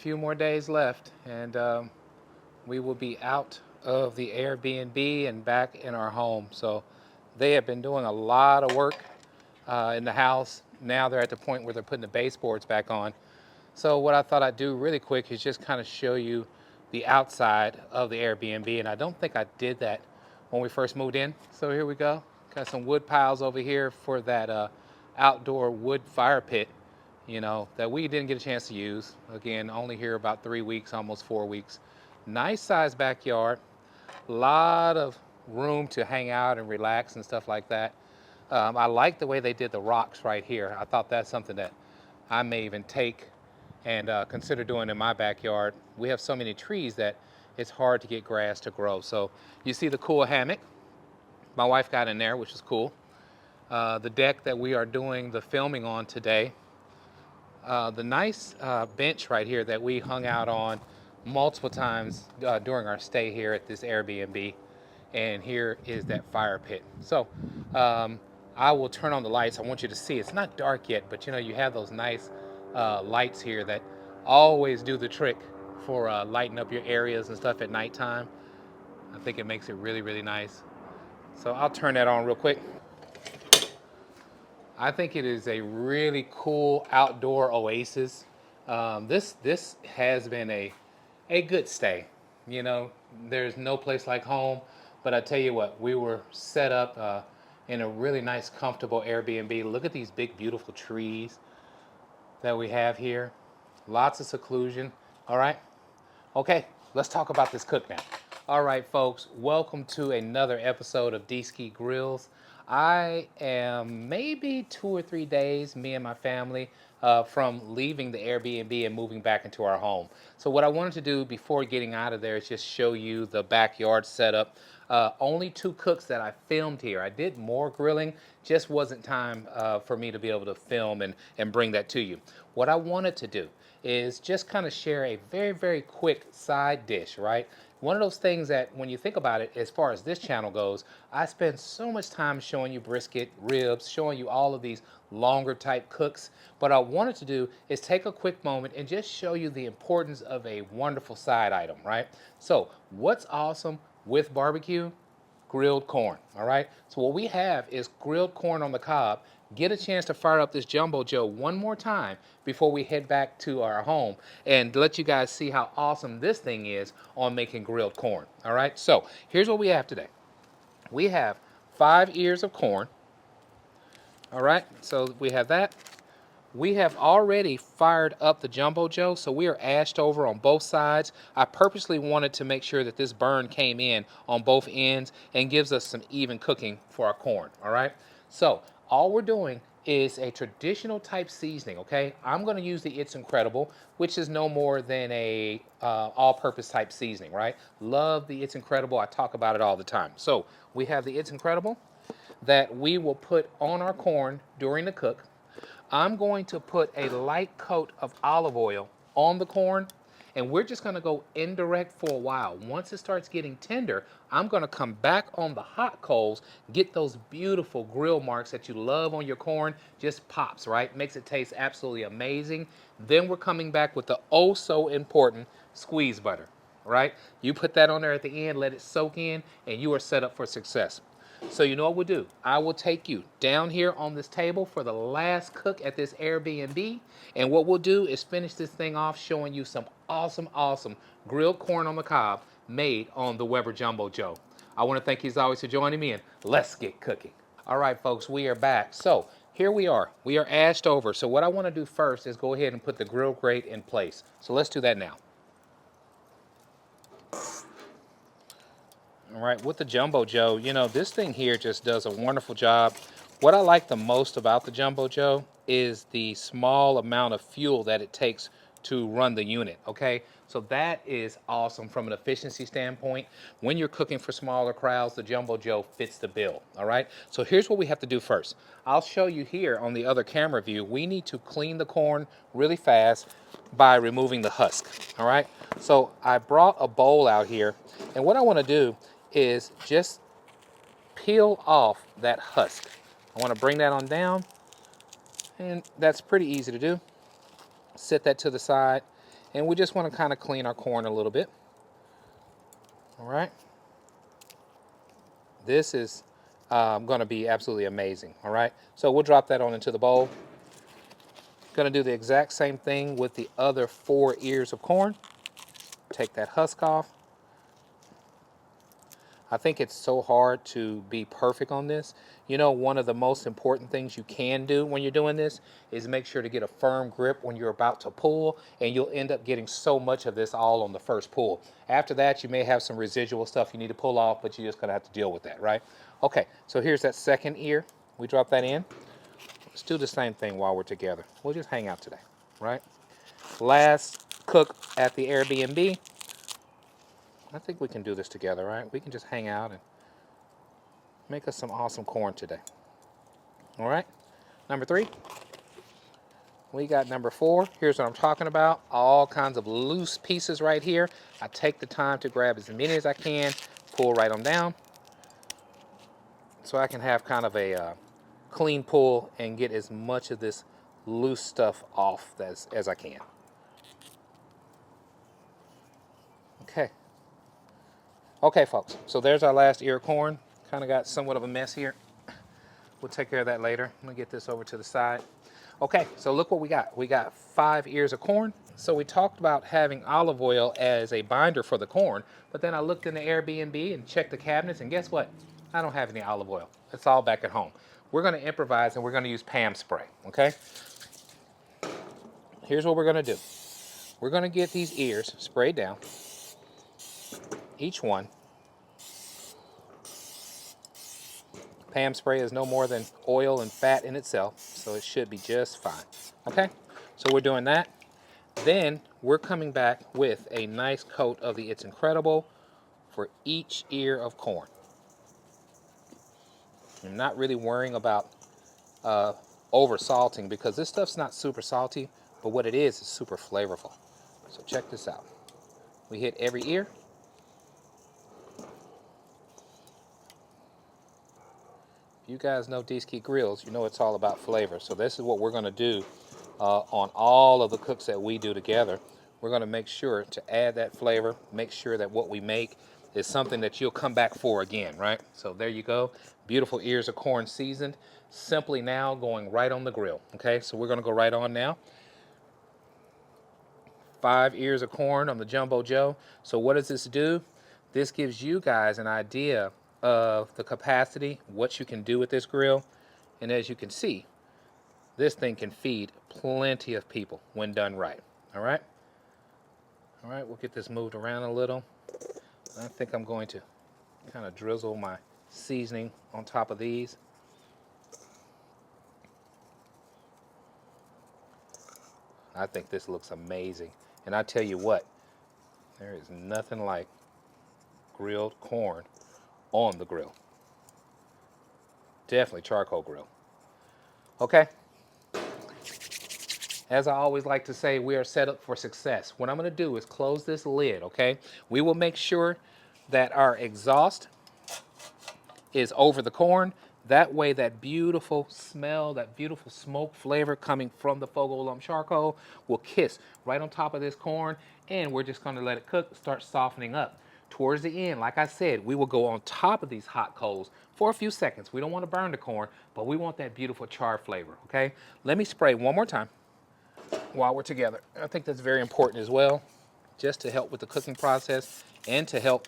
few more days left, and we will be out of the Airbnb and back in our home. So they have been doing a lot of work in the house. Now they're at the point where they're putting the baseboards back on. So what I thought I'd do really quick is just kind of show you the outside of the Airbnb, and I don't think I did that when we first moved in. So here we go. Got some wood piles over here for that outdoor wood fire pit, that we didn't get a chance to use. Again, only here about 3 weeks, almost 4 weeks. Nice sized backyard, a lot of room to hang out and relax and stuff like that. I like the way they did the rocks right here. I thought that's something that I may even take and consider doing in my backyard. We have so many trees that it's hard to get grass to grow. So you see the cool hammock. My wife got in there, which is cool. The deck that we are doing the filming on today. The nice bench right here that we hung out on multiple times during our stay here at this Airbnb. And here is that fire pit. So I will turn on the lights. I want you to see. It's not dark yet, but you have those nice lights here that always do the trick for lighting up your areas and stuff at nighttime. I think it makes it really, really nice. So I'll turn that on real quick. I think it is a really cool outdoor oasis. This has been a good stay. There's no place like home, but I tell you what, we were set up in a really nice, comfortable Airbnb. Look at these big, beautiful trees that we have here. Lots of seclusion. All right. Okay, let's talk about this cook now. All right, folks, welcome to another episode of D-Ski Grills. I am maybe 2 or 3 days, me and my family, from leaving the Airbnb and moving back into our home. So what I wanted to do before getting out of there is just show you the backyard setup. Only 2 cooks that I filmed here. I did more grilling, just wasn't time for me to be able to film and bring that to you. What I wanted to do is just kind of share a very, very quick side dish, right? One of those things that when you think about it, as far as this channel goes, I spend so much time showing you brisket, ribs, showing you all of these longer type cooks. What I wanted to do is take a quick moment and just show you the importance of a wonderful side item, right? So what's awesome with barbecue? Grilled corn, all right? So what we have is grilled corn on the cob. Get a chance to fire up this Jumbo Joe one more time before we head back to our home and let you guys see how awesome this thing is on making grilled corn, all right? So here's what we have today. We have 5 ears of corn, all right? So we have that. We have already fired up the Jumbo Joe, so we are ashed over on both sides. I purposely wanted to make sure that this burn came in on both ends and gives us some even cooking for our corn, all right? So all we're doing is a traditional type seasoning, okay? I'm gonna use the It's Incredible, which is no more than a all-purpose type seasoning, right? Love the It's Incredible, I talk about it all the time. So we have the It's Incredible that we will put on our corn during the cook. I'm going to put a light coat of olive oil on the corn, and we're just gonna go indirect for a while. Once it starts getting tender, I'm gonna come back on the hot coals, get those beautiful grill marks that you love on your corn, just pops, right? Makes it taste absolutely amazing. Then we're coming back with the oh so important squeeze butter, right? You put that on there at the end, let it soak in, and you are set up for success. So you know what we'll do? I will take you down here on this table for the last cook at this Airbnb. And what we'll do is finish this thing off showing you some awesome, awesome grilled corn on the cob made on the Weber Jumbo Joe. I want to thank you as always for joining me, and let's get cooking. All right, folks, we are back. So here we are. We are ashed over. So what I want to do first is go ahead and put the grill grate in place. So let's do that now. All right, with the Jumbo Joe, this thing here just does a wonderful job. What I like the most about the Jumbo Joe is the small amount of fuel that it takes to run the unit, okay? So that is awesome from an efficiency standpoint. When you're cooking for smaller crowds, the Jumbo Joe fits the bill, all right? So here's what we have to do first. I'll show you here on the other camera view. We need to clean the corn really fast by removing the husk, all right? So I brought a bowl out here, and what I wanna do is just peel off that husk. I want to bring that on down, and that's pretty easy to do. Set that to the side, And we just want to kind of clean our corn a little bit. All right. This is going to be absolutely amazing. All right. So we'll drop that on into the bowl. Going to do the exact same thing with the other 4 ears of corn. Take that husk off. I think it's so hard to be perfect on this. You know, one of the most important things you can do when you're doing this is make sure to get a firm grip when you're about to pull, and you'll end up getting so much of this all on the first pull. After that, you may have some residual stuff you need to pull off, but you're just gonna have to deal with that, right? Okay, so here's that second ear. We drop that in. Let's do the same thing while we're together. We'll just hang out today, right? Last cook at the Airbnb. I think we can do this together, right? We can just hang out and make us some awesome corn today. All right, number 3. We got number 4. Here's what I'm talking about. All kinds of loose pieces right here. I take the time to grab as many as I can, pull right on down, so I can have kind of a clean pull and get as much of this loose stuff off as I can. Okay. Okay, folks. So there's our last ear of corn. Kind of got somewhat of a mess here. We'll take care of that later. I'm gonna get this over to the side. Okay, so look what we got. We got 5 ears of corn. So we talked about having olive oil as a binder for the corn, but then I looked in the Airbnb and checked the cabinets, and guess what? I don't have any olive oil. It's all back at home. We're gonna improvise and we're gonna use Pam spray, okay? Here's what we're gonna do. We're gonna get these ears sprayed down, each one. Pam spray is no more than oil and fat in itself, so it should be just fine. Okay, so we're doing that. Then we're coming back with a nice coat of the It's Incredible for each ear of corn. I'm not really worrying about over salting because this stuff's not super salty, but what it is super flavorful. So check this out. We hit every ear. You guys know Deesky Grills, you know it's all about flavor. So this is what we're gonna do on all of the cooks that we do together. We're gonna make sure to add that flavor, make sure that what we make is something that you'll come back for again, right? So there you go, beautiful ears of corn seasoned, simply now going right on the grill, okay? So we're gonna go right on now. 5 ears of corn on the Jumbo Joe. So what does this do? This gives you guys an idea of the capacity, what you can do with this grill. And as you can see, this thing can feed plenty of people when done right. All right? All right, we'll get this moved around a little. I think I'm going to kind of drizzle my seasoning on top of these. I think this looks amazing. And I tell you what, there is nothing like grilled corn on the grill. Definitely charcoal grill. Okay? As I always like to say, we are set up for success. What I'm going to do is close this lid, okay? We will make sure that our exhaust is over the corn. That way that beautiful smell, that beautiful smoke flavor coming from the Fogo Lump charcoal will kiss right on top of this corn, and we're just going to let it cook, start softening up. Towards the end, like I said, we will go on top of these hot coals for a few seconds. We don't want to burn the corn, but we want that beautiful char flavor, okay? Let me spray one more time while we're together. I think that's very important as well, just to help with the cooking process and to help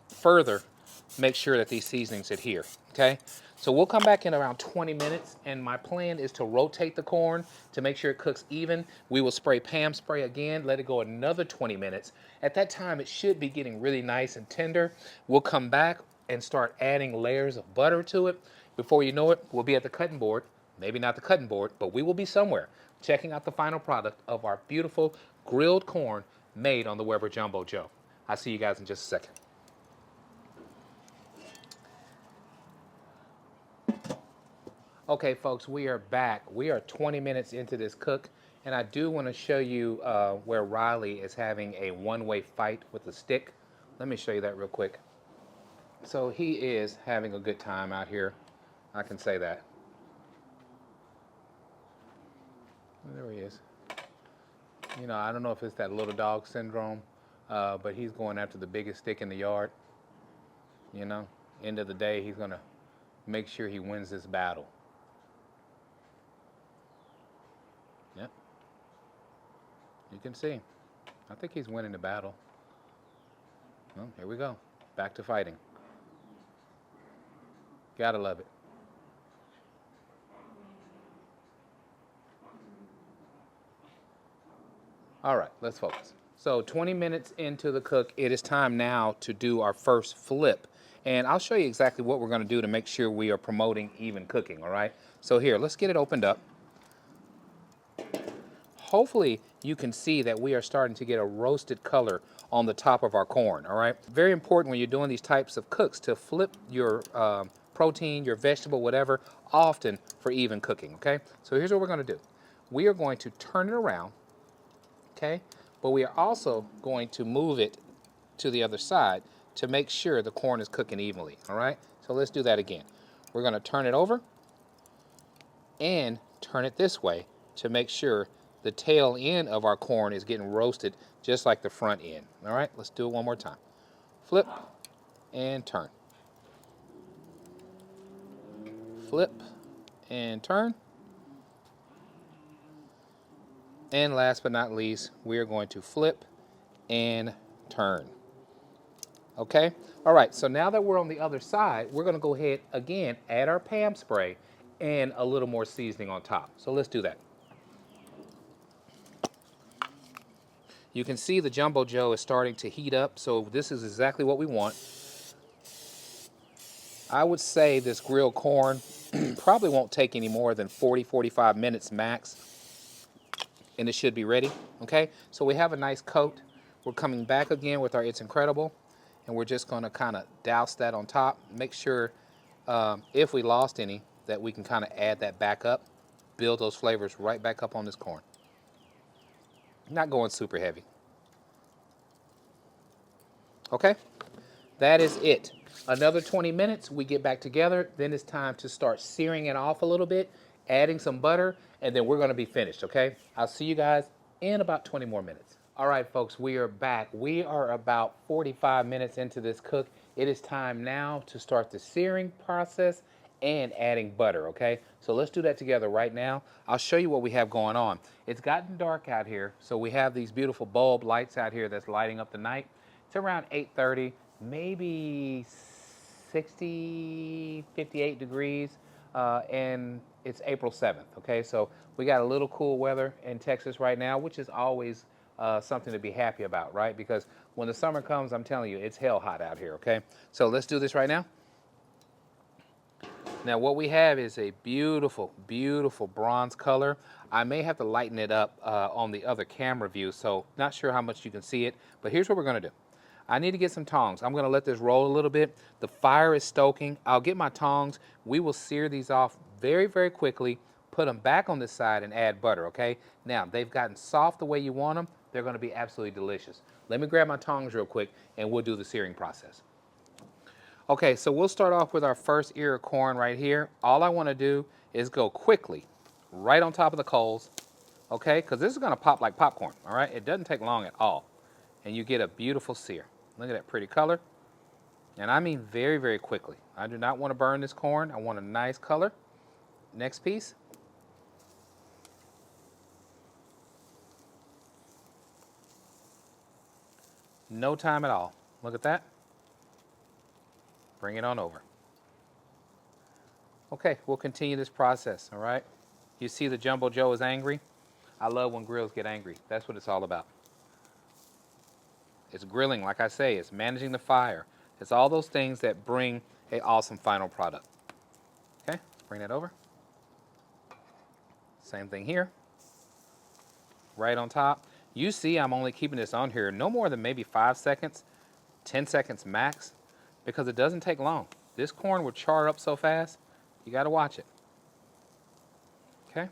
further make sure that these seasonings adhere, okay? So we'll come back in around 20 minutes, and my plan is to rotate the corn to make sure it cooks even. We will spray Pam spray again, let it go another 20 minutes. At that time, it should be getting really nice and tender. We'll come back and start adding layers of butter to it. Before you know it, we'll be at the cutting board. Maybe not the cutting board, but we will be somewhere checking out the final product of our beautiful grilled corn made on the Weber Jumbo Joe. I'll see you guys in just a second. Okay, folks, we are back. We are 20 minutes into this cook, and I do want to show you where Riley is having a one-way fight with the stick. Let me show you that real quick. So he is having a good time out here. I can say that. There he is. You know, I don't know if it's that little dog syndrome, but he's going after the biggest stick in the yard. You know, end of the day, he's gonna make sure he wins this battle. Yep, you can see. I think he's winning the battle. Well, here we go. Back to fighting. Gotta love it. All right, let's focus. So 20 minutes into the cook, it is time now to do our first flip. And I'll show you exactly what we're gonna do to make sure we are promoting even cooking, all right? So here, let's get it opened up. Hopefully you can see that we are starting to get a roasted color on the top of our corn, all right? Very important when you're doing these types of cooks to flip your protein, your vegetable, whatever, often for even cooking, okay? So here's what we're gonna do. We are going to turn it around, okay? But we are also going to move it to the other side to make sure the corn is cooking evenly, all right? So let's do that again. We're gonna turn it over and turn it this way to make sure the tail end of our corn is getting roasted just like the front end. All right, let's do it one more time. Flip and turn. Flip and turn. And last but not least, we are going to flip and turn. Okay? All right, so now that we're on the other side, we're gonna go ahead again, add our Pam spray and a little more seasoning on top. So let's do that. You can see the Jumbo Joe is starting to heat up, so this is exactly what we want. I would say this grilled corn probably won't take any more than 40-45 minutes max, and it should be ready, okay? So we have a nice coat. We're coming back again with our It's Incredible, and we're just gonna kinda douse that on top. Make sure if we lost any, that we can kinda add that back up, build those flavors right back up on this corn. Not going super heavy. Okay, that is it. Another 20 minutes, we get back together. Then it's time to start searing it off a little bit, adding some butter, and then we're gonna be finished, okay? I'll see you guys in about 20 more minutes. All right, folks, we are back. We are about 45 minutes into this cook. It is time now to start the searing process and adding butter, okay? So let's do that together right now. I'll show you what we have going on. It's gotten dark out here, so we have these beautiful bulb lights out here that's lighting up the night. It's around 8:30, maybe 60, 58 degrees, and it's April 7th, okay? So we got a little cool weather in Texas right now, which is always something to be happy about, right? Because when the summer comes, I'm telling you, it's hell hot out here, okay? So let's do this right now. Now what we have is a beautiful, beautiful bronze color. I may have to lighten it up on the other camera view, so not sure how much you can see it, but here's what we're gonna do. I need to get some tongs. I'm gonna let this roll a little bit. The fire is stoking. I'll get my tongs. We will sear these off very, very quickly, put them back on this side and add butter, okay? Now, they've gotten soft the way you want them. They're gonna be absolutely delicious. Let me grab my tongs real quick and we'll do the searing process. Okay, so we'll start off with our first ear of corn right here. All I wanna do is go quickly right on top of the coals, okay? Because this is gonna pop like popcorn, all right? It doesn't take long at all. And you get a beautiful sear. Look at that pretty color. And I mean very, very quickly. I do not want to burn this corn. I want a nice color. Next piece. No time at all. Look at that. Bring it on over. Okay, we'll continue this process, all right? You see the Jumbo Joe is angry. I love when grills get angry. That's what it's all about. It's grilling, like I say, it's managing the fire. It's all those things that bring an awesome final product. Okay, let's bring that over. Same thing here. Right on top. You see I'm only keeping this on here no more than maybe 5 seconds, 10 seconds max, because it doesn't take long. This corn will char up so fast, you gotta watch it. Okay?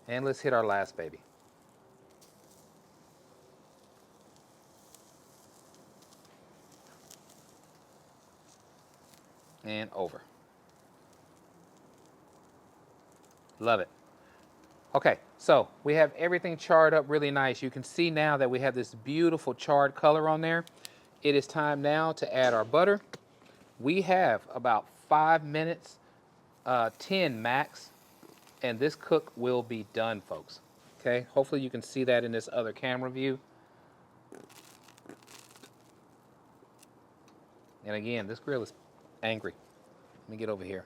And let's hit our last baby. And over. Love it. Okay, so we have everything charred up really nice. You can see now that we have this beautiful charred color on there. It is time now to add our butter. We have about 5 minutes, 10 max, and this cook will be done, folks. Okay, hopefully you can see that in this other camera view. And again, this grill is angry. Let me get over here.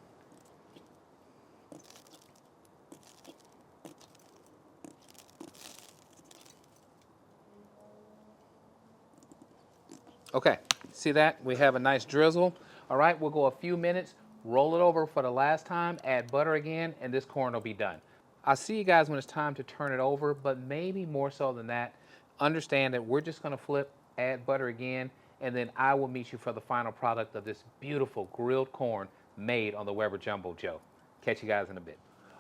Okay, see that? We have a nice drizzle. All right, we'll go a few minutes, roll it over for the last time, add butter again, and this corn will be done. I'll see you guys when it's time to turn it over, but maybe more so than that, understand that we're just gonna flip, add butter again, and then I will meet you for the final product of this beautiful grilled corn made on the Weber Jumbo Joe. Catch you guys in a bit.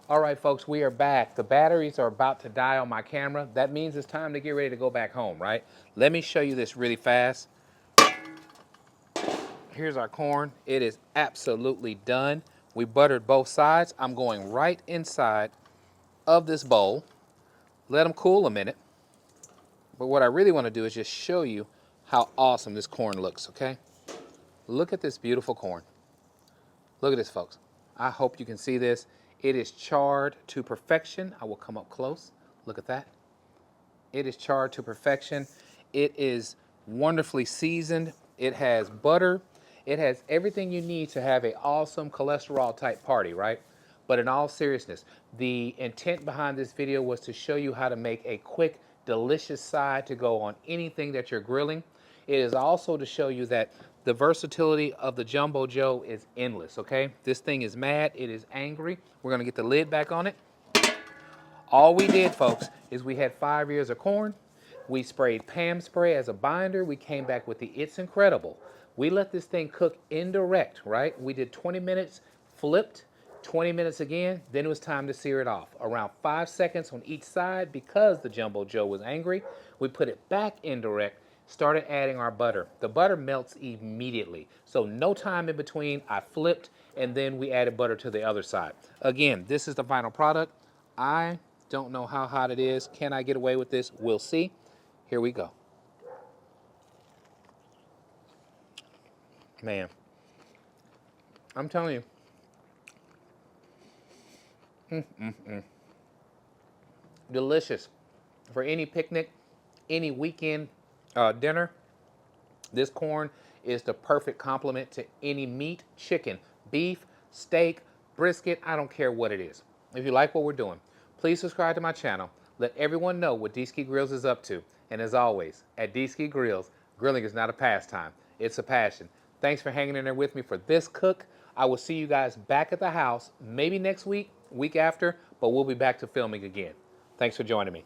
All right, folks, we are back. The batteries are about to die on my camera. That means it's time to get ready to go back home, right? Let me show you this really fast. Here's our corn. It is absolutely done. We buttered both sides. I'm going right inside of this bowl. Let them cool a minute. But what I really want to do is just show you how awesome this corn looks, okay? Look at this beautiful corn. Look at this, folks. I hope you can see this. It is charred to perfection. I will come up close. Look at that. It is charred to perfection. It is wonderfully seasoned. It has butter. It has everything you need to have an awesome cholesterol type party, right? But in all seriousness, the intent behind this video was to show you how to make a quick, delicious side to go on anything that you're grilling. It is also to show you that the versatility of the Jumbo Joe is endless, okay? This thing is mad. It is angry. We're going to get the lid back on it. All we did, folks, is we had 5 ears of corn. We sprayed Pam spray as a binder. We came back with the It's Incredible. We let this thing cook indirect, right? We did 20 minutes, flipped, 20 minutes again. Then it was time to sear it off. Around 5 seconds on each side because the Jumbo Joe was angry. We put it back indirect, started adding our butter. The butter melts immediately. So no time in between. I flipped, and then we added butter to the other side. Again, this is the final product. I don't know how hot it is. Can I get away with this? We'll see. Here we go. Man, I'm telling you, delicious. For any picnic, any weekend dinner, this corn is the perfect complement to any meat, chicken, beef, steak, brisket. I don't care what it is. If you like what we're doing, please subscribe to my channel. Let everyone know what D-Ski Grills is up to. And as always, at D-Ski Grills, grilling is not a pastime. It's a passion. Thanks for hanging in there with me for this cook. I will see you guys back at the house, maybe next week, week after, but we'll be back to filming again. Thanks for joining me.